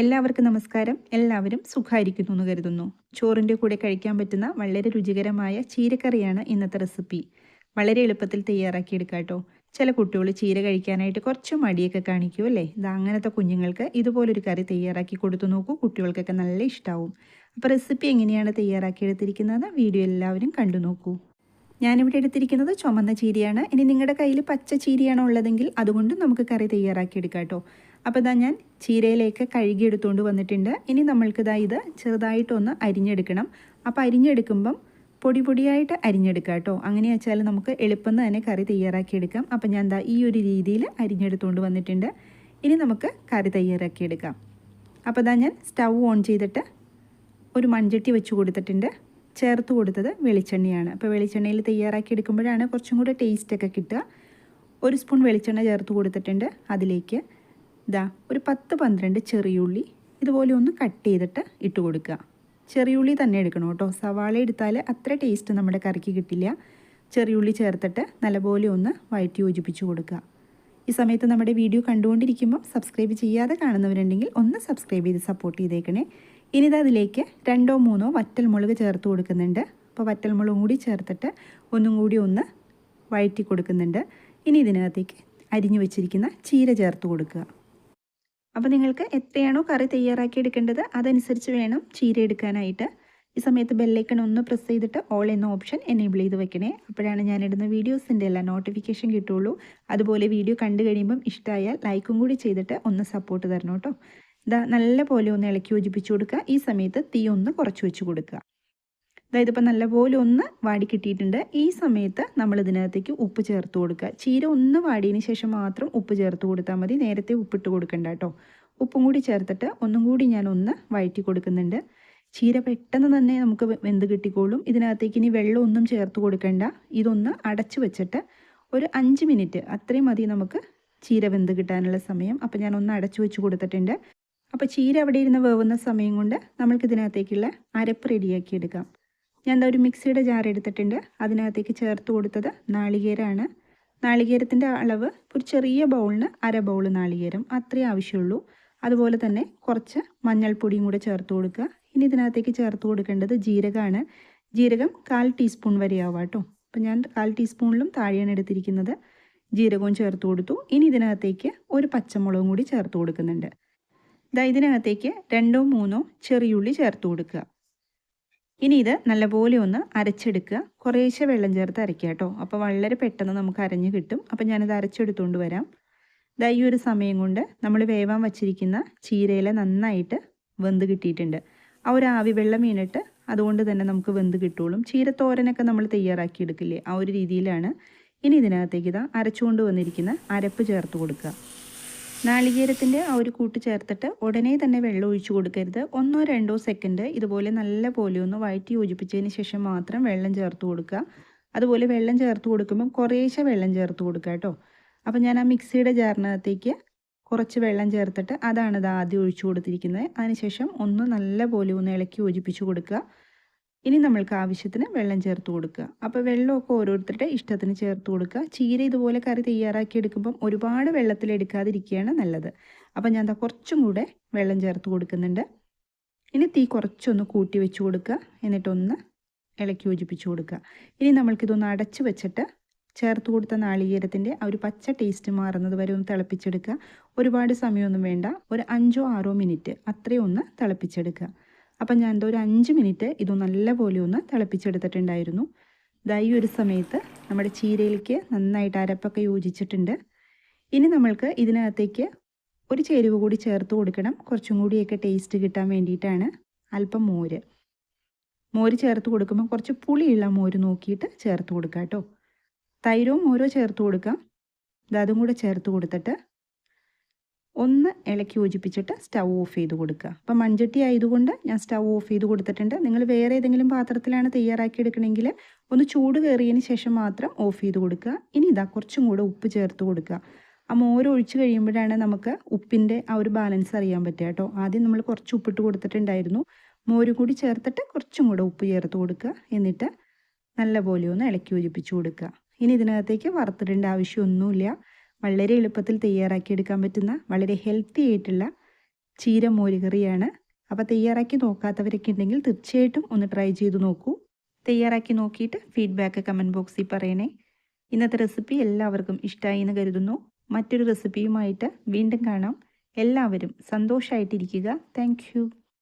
എല്ലാവർക്കും നമസ്കാരം. എല്ലാവരും സുഖമായിരിക്കുന്നു എന്ന് കരുതുന്നു. ചോറിൻ്റെ കൂടെ കഴിക്കാൻ പറ്റുന്ന വളരെ രുചികരമായ ചീരക്കറിയാണ് ഇന്നത്തെ റെസിപ്പി. വളരെ എളുപ്പത്തിൽ തയ്യാറാക്കിയെടുക്കാം കേട്ടോ. ചില കുട്ടികൾ ചീര കഴിക്കാനായിട്ട് കുറച്ച് മടിയൊക്കെ കാണിക്കും അല്ലേ? അങ്ങനത്തെ കുഞ്ഞുങ്ങൾക്ക് ഇതുപോലൊരു കറി തയ്യാറാക്കി കൊടുത്തു നോക്കൂ. കുട്ടികൾക്കൊക്കെ നല്ല ഇഷ്ടമാവും. അപ്പോൾ റെസിപ്പി എങ്ങനെയാണ് തയ്യാറാക്കിയെടുത്തിരിക്കുന്നത് വീഡിയോ എല്ലാവരും കണ്ടു നോക്കൂ. ഞാനിവിടെ എടുത്തിരിക്കുന്നത് ചുമന്ന ചീരയാണ്. ഇനി നിങ്ങളുടെ കയ്യിൽ പച്ച ചീരയാണോ ഉള്ളതെങ്കിൽ അതുകൊണ്ടും നമുക്ക് കറി തയ്യാറാക്കിയെടുക്കാം കേട്ടോ. അപ്പോൾ ഇതാ ഞാൻ ചീരയിലേക്ക് കഴുകി എടുത്തുകൊണ്ട് വന്നിട്ടുണ്ട്. ഇനി നമ്മൾക്കിതാ ഇത് ചെറുതായിട്ടൊന്ന് അരിഞ്ഞെടുക്കണം. അപ്പോൾ അരിഞ്ഞെടുക്കുമ്പം പൊടി പൊടിയായിട്ട് അരിഞ്ഞെടുക്കാം കേട്ടോ. അങ്ങനെ വെച്ചാൽ നമുക്ക് എളുപ്പം തന്നെ കറി തയ്യാറാക്കിയെടുക്കാം. അപ്പോൾ ഞാൻ ദാ ഈ ഒരു രീതിയിൽ അരിഞ്ഞെടുത്തുകൊണ്ട് വന്നിട്ടുണ്ട്. ഇനി നമുക്ക് കറി തയ്യാറാക്കിയെടുക്കാം. അപ്പോൾ ഇതാ ഞാൻ സ്റ്റൗ ഓൺ ചെയ്തിട്ട് ഒരു മൺചട്ടി വെച്ച് കൊടുത്തിട്ടുണ്ട്. ചേർത്ത് കൊടുത്തത് വെളിച്ചെണ്ണയാണ്. അപ്പോൾ വെളിച്ചെണ്ണയിൽ തയ്യാറാക്കി എടുക്കുമ്പോഴാണ് കുറച്ചും കൂടെ ടേസ്റ്റൊക്കെ കിട്ടുക. ഒരു സ്പൂൺ വെളിച്ചെണ്ണ ചേർത്ത് കൊടുത്തിട്ടുണ്ട്. അതിലേക്ക് ഒരു 10-12 ചെറിയുള്ളി ഇതുപോലെ ഒന്ന് കട്ട് ചെയ്തിട്ട് ഇട്ട് കൊടുക്കുക. ചെറിയുള്ളി തന്നെ എടുക്കണം കേട്ടോ. സവാള എടുത്താൽ അത്ര ടേസ്റ്റ് നമ്മുടെ കറിക്ക് കിട്ടില്ല. ചെറിയുള്ളി ചേർത്തിട്ട് നല്ലപോലെ ഒന്ന് വഴറ്റി യോജിപ്പിച്ച് കൊടുക്കുക. ഈ സമയത്ത് നമ്മുടെ വീഡിയോ കണ്ടുകൊണ്ടിരിക്കുമ്പം സബ്സ്ക്രൈബ് ചെയ്യാതെ കാണുന്നവരുണ്ടെങ്കിൽ ഒന്ന് സബ്സ്ക്രൈബ് ചെയ്ത് സപ്പോർട്ട് ചെയ്തേക്കണേ. ഇനി അതിലേക്ക് 2-3 വറ്റൽമുളക് ചേർത്ത് കൊടുക്കുന്നുണ്ട്. അപ്പോൾ വറ്റൽമുളകും കൂടി ചേർത്തിട്ട് ഒന്നും കൂടി ഒന്ന് വഴറ്റി കൊടുക്കുന്നുണ്ട്. ഇനി ഇതിനകത്തേക്ക് അരിഞ്ഞു വെച്ചിരിക്കുന്ന ചീര ചേർത്ത് കൊടുക്കുക. അപ്പോൾ നിങ്ങൾക്ക് എത്രയാണോ കറി തയ്യാറാക്കി എടുക്കേണ്ടത് അതനുസരിച്ച് വേണം ചീര എടുക്കാനായിട്ട്. ഈ സമയത്ത് ബെല്ലൈക്കൺ ഒന്ന് പ്രസ് ചെയ്തിട്ട് ഓൾ എന്ന ഓപ്ഷൻ എനേബിൾ ചെയ്ത് വെക്കണേ. അപ്പോഴാണ് ഞാനിടുന്ന വീഡിയോസിൻ്റെ എല്ലാം നോട്ടിഫിക്കേഷൻ കിട്ടുള്ളൂ. അതുപോലെ വീഡിയോ കണ്ടു കഴിയുമ്പം ഇഷ്ടമായാൽ ലൈക്കും കൂടി ചെയ്തിട്ട് ഒന്ന് സപ്പോർട്ട് തരണം കേട്ടോ. നല്ല പോലെ ഒന്ന് ഇളക്കി യോജിപ്പിച്ച് കൊടുക്കുക. ഈ സമയത്ത് തീ ഒന്ന് കുറച്ച് വെച്ച് കൊടുക്കുക. ഇതിപ്പോൾ നല്ലപോലെ ഒന്ന് വാടി കിട്ടിയിട്ടുണ്ട്. ഈ സമയത്ത് നമ്മൾ ഇതിനകത്തേക്ക് ഉപ്പ് ചേർത്ത് കൊടുക്കുക. ചീര ഒന്ന് വാടിയതിന് ശേഷം മാത്രം ഉപ്പ് ചേർത്ത് കൊടുത്താൽ മതി. നേരത്തെ ഉപ്പിട്ട് കൊടുക്കണ്ട കേട്ടോ. ഉപ്പും കൂടി ചേർത്തിട്ട് ഒന്നും കൂടി ഞാൻ ഒന്ന് വഴറ്റി കൊടുക്കുന്നുണ്ട്. ചീര പെട്ടെന്ന് തന്നെ നമുക്ക് വെന്ത് കിട്ടിക്കോളും. ഇതിനകത്തേക്ക് ഇനി വെള്ളമൊന്നും ചേർത്ത് കൊടുക്കണ്ട. ഇതൊന്ന് അടച്ചു വെച്ചിട്ട് ഒരു 5 മിനിറ്റ് അത്രയും മതി നമുക്ക് ചീര വെന്ത് കിട്ടാനുള്ള സമയം. അപ്പോൾ ഞാൻ ഒന്ന് അടച്ചു വെച്ച് കൊടുത്തിട്ടുണ്ട്. അപ്പോൾ ചീര അവിടെ ഇരുന്ന് വേവുന്ന സമയം കൊണ്ട് നമ്മൾക്ക് ഇതിനകത്തേക്കുള്ള അരപ്പ് റെഡിയാക്കി എടുക്കാം. ഞാൻ ഒരു മിക്സിയുടെ ജാർ എടുത്തിട്ടുണ്ട്. അതിനകത്തേക്ക് ചേർത്ത് കൊടുത്തത് നാളികേരമാണ്. നാളികേരത്തിൻ്റെ അളവ് ഒരു ചെറിയ ബൗളിന് 1/2 ബൗൾ നാളികേരം അത്രയേ ആവശ്യമുള്ളൂ. അതുപോലെ തന്നെ കുറച്ച് മഞ്ഞൾപ്പൊടിയും കൂടെ ചേർത്ത് കൊടുക്കുക. ഇനി ഇതിനകത്തേക്ക് ചേർത്ത് കൊടുക്കേണ്ടത് ജീരകമാണ്. ജീരകം 1/4 ടീസ്പൂൺ വരെ ആവാം കേട്ടോ. അപ്പോൾ ഞാൻ 1/4 ടീസ്പൂണിലും താഴെയാണ് എടുത്തിരിക്കുന്നത്. ജീരകവും ചേർത്ത് കൊടുത്തു. ഇനി ഇതിനകത്തേക്ക് ഒരു പച്ചമുളകും കൂടി ചേർത്ത് കൊടുക്കുന്നുണ്ട്. ഇതിനകത്തേക്ക് 2-3 ചെറിയുള്ളി ചേർത്ത് കൊടുക്കുക. ഇനി ഇത് നല്ലപോലെ ഒന്ന് അരച്ചെടുക്കുക. കുറേശ്ശെ വെള്ളം ചേർത്ത് അരയ്ക്കുക കേട്ടോ. അപ്പോൾ വളരെ പെട്ടെന്ന് നമുക്ക് അരഞ്ഞ് കിട്ടും. അപ്പോൾ ഞാനിത് അരച്ചെടുത്തുകൊണ്ട് വരാം. ഈ ഒരു സമയം കൊണ്ട് നമ്മൾ വേവാൻ വച്ചിരിക്കുന്ന ചീരയില നന്നായിട്ട് വെന്ത് കിട്ടിയിട്ടുണ്ട്. ആ ഒരു ആവി വെള്ളം വീണിട്ട് അതുകൊണ്ട് തന്നെ നമുക്ക് വെന്ത് കിട്ടുള്ളൂ. ചീരത്തോരനൊക്കെ നമ്മൾ തയ്യാറാക്കി എടുക്കില്ലേ, ആ ഒരു രീതിയിലാണ്. ഇനി ഇതിനകത്തേക്ക് അരച്ചുകൊണ്ട് വന്നിരിക്കുന്ന അരപ്പ് ചേർത്ത് കൊടുക്കുക. നാളികേരത്തിൻ്റെ ആ ഒരു കൂട്ട് ചേർത്തിട്ട് ഉടനെ തന്നെ വെള്ളം ഒഴിച്ചു കൊടുക്കരുത്. 1-2 സെക്കൻഡ് ഇതുപോലെ നല്ല പോലെ ഒന്ന് വഴറ്റി യോജിപ്പിച്ചതിന് ശേഷം മാത്രം വെള്ളം ചേർത്ത് കൊടുക്കുക. അതുപോലെ വെള്ളം ചേർത്ത് കൊടുക്കുമ്പം കുറേശ്ശെ വെള്ളം ചേർത്ത് കൊടുക്കുക കേട്ടോ. അപ്പം ഞാൻ ആ മിക്സിയുടെ ജാറിനകത്തേക്ക് കുറച്ച് വെള്ളം ചേർത്തിട്ട് അതാണ് ആദ്യം ഒഴിച്ചു കൊടുത്തിരിക്കുന്നത്. അതിനുശേഷം ഒന്ന് നല്ല പോലെ ഒന്ന് ഇളക്കി യോജിപ്പിച്ച് കൊടുക്കുക. ഇനി നമ്മൾക്ക് ആവശ്യത്തിന് വെള്ളം ചേർത്ത് കൊടുക്കുക. അപ്പോൾ വെള്ളമൊക്കെ ഓരോരുത്തരുടെ ഇഷ്ടത്തിന് ചേർത്ത് കൊടുക്കുക. ചീര ഇതുപോലെ കറി തയ്യാറാക്കി എടുക്കുമ്പം ഒരുപാട് വെള്ളത്തിലെടുക്കാതിരിക്കുകയാണ് നല്ലത്. അപ്പം ഞാൻ കുറച്ചും കൂടെ വെള്ളം ചേർത്ത് കൊടുക്കുന്നുണ്ട്. ഇനി തീ കുറച്ചൊന്ന് കൂട്ടി വെച്ച് കൊടുക്കുക. എന്നിട്ടൊന്ന് ഇളക്കി യോജിപ്പിച്ച് കൊടുക്കുക. ഇനി നമ്മൾക്കിതൊന്ന് അടച്ച് വെച്ചിട്ട് ചേർത്ത് കൊടുത്ത നാളികേരത്തിൻ്റെ ആ ഒരു പച്ച ടേസ്റ്റ് മാറുന്നത് വരെ ഒന്ന് തിളപ്പിച്ചെടുക്കുക. ഒരുപാട് സമയമൊന്നും വേണ്ട. ഒരു 5-6 മിനിറ്റ് അത്രയും ഒന്ന് തിളപ്പിച്ചെടുക്കുക. അപ്പം ഞാൻ ഒരു 5 മിനിറ്റ് ഇത് നല്ലപോലെ ഒന്ന് തിളപ്പിച്ചെടുത്തിട്ടുണ്ടായിരുന്നു. ഈ ഒരു സമയത്ത് നമ്മുടെ ചീരയിലേക്ക് നന്നായിട്ട് അരപ്പൊക്കെ യോജിച്ചിട്ടുണ്ട്. ഇനി നമ്മൾക്ക് ഇതിനകത്തേക്ക് ഒരു ചേരുവ കൂടി ചേർത്ത് കൊടുക്കണം. കുറച്ചും കൂടിയൊക്കെ ടേസ്റ്റ് കിട്ടാൻ വേണ്ടിയിട്ടാണ്. അല്പം മോര് ചേർത്ത് കൊടുക്കുമ്പോൾ കുറച്ച് പുളിയുള്ള മോര് നോക്കിയിട്ട് ചേർത്ത് കൊടുക്കുക കേട്ടോ. തൈരോ മോരോ ചേർത്ത് കൊടുക്കാം. അതും കൂടെ ചേർത്ത് കൊടുത്തിട്ട് ഒന്ന് ഇളക്കി യോജിപ്പിച്ചിട്ട് സ്റ്റൗ ഓഫ് ചെയ്ത് കൊടുക്കുക. അപ്പം മൺചട്ടി ആയതുകൊണ്ട് ഞാൻ സ്റ്റൗ ഓഫ് ചെയ്ത് കൊടുത്തിട്ടുണ്ട്. നിങ്ങൾ വേറെ ഏതെങ്കിലും പാത്രത്തിലാണ് തയ്യാറാക്കി എടുക്കണമെങ്കിൽ ഒന്ന് ചൂട് കയറിയതിന് ശേഷം മാത്രം ഓഫ് ചെയ്ത് കൊടുക്കുക. ഇനി കുറച്ചും കൂടെ ഉപ്പ് ചേർത്ത് കൊടുക്കുക. ആ മോര് ഒഴിച്ച് കഴിയുമ്പോഴാണ് നമുക്ക് ഉപ്പിൻ്റെ ആ ഒരു ബാലൻസ് അറിയാൻ പറ്റുക കേട്ടോ. ആദ്യം നമ്മൾ കുറച്ച് ഉപ്പിട്ട് കൊടുത്തിട്ടുണ്ടായിരുന്നു. മോര് കൂടി ചേർത്തിട്ട് കുറച്ചും കൂടെ ഉപ്പ് ചേർത്ത് കൊടുക്കുക. എന്നിട്ട് നല്ലപോലെ ഒന്ന് ഇളക്കി യോജിപ്പിച്ച് കൊടുക്കുക. ഇനി ഇതിനകത്തേക്ക് വറുത്തിടേണ്ട ആവശ്യമൊന്നുമില്ല. വളരെ എളുപ്പത്തിൽ തയ്യാറാക്കിയെടുക്കാൻ പറ്റുന്ന വളരെ ഹെൽത്തി ആയിട്ടുള്ള ചീര മോരുകറിയാണ്. അപ്പോൾ തയ്യാറാക്കി നോക്കാത്തവരൊക്കെ ഉണ്ടെങ്കിൽ തീർച്ചയായിട്ടും ഒന്ന് ട്രൈ ചെയ്ത് നോക്കൂ. തയ്യാറാക്കി നോക്കിയിട്ട് ഫീഡ്ബാക്ക് കമൻറ്റ് ബോക്സിൽ പറയണേ. ഇന്നത്തെ റെസിപ്പി എല്ലാവർക്കും ഇഷ്ടമായി എന്ന് കരുതുന്നു. മറ്റൊരു റെസിപ്പിയുമായിട്ട് വീണ്ടും കാണാം. എല്ലാവരും സന്തോഷമായിട്ടിരിക്കുക. Thank you.